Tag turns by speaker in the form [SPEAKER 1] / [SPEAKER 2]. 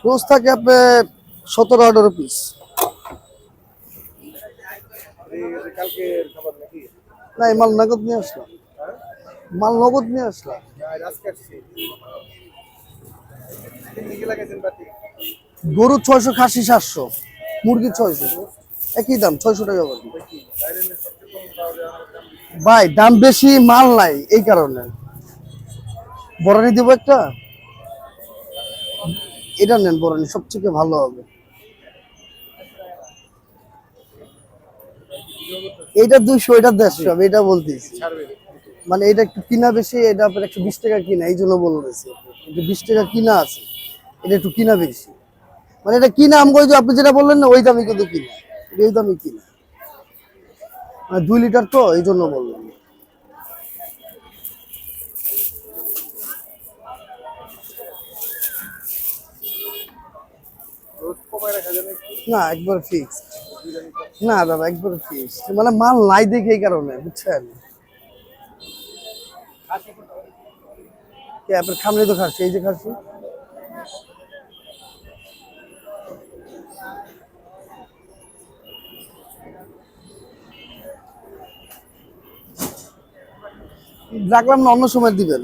[SPEAKER 1] রোজ থাকে আপনার 17-18 পিস। না, এই মাল নগদ নিয়ে আসলাম। মাল নগদ নিয়ে আসলাম। গরু 600, খাসি 700, মুরগি 600, একই দাম 600 টাকা করে। ভাই দাম বেশি, মাল নাই এই কারণে। বরানি দেবো একটা, এটা নেন বরানি, সবচেয়ে ভালো হবে। এটা 200, এটা 150, আমি এটা বলতেছি। মানে এটা একটু কিনা বেশি, এটা আপনার 120 টাকা কিনা, এই জন্য বলতেছি। একটু 20 টাকা কিনা আছে, এটা একটু কিনা বেশি। মানে এটা কিনা আমগো, যে আপনি যেটা বললেন না, ওই দামই কিন্তু কিনা, এই দামই কিনা। মানে 2 লিটার তো, এই জন্য বললাম। না, একবার ফিক্সড। না দাদা, একবার ফিক্সড, মানে মাল নাই দেখে এই কারণে, বুঝছেন। কে আপনার খামনি তো খাচ্ছি, এই যে খাচ্ছি। রাখলাম না, অন্য সময় দিবেন।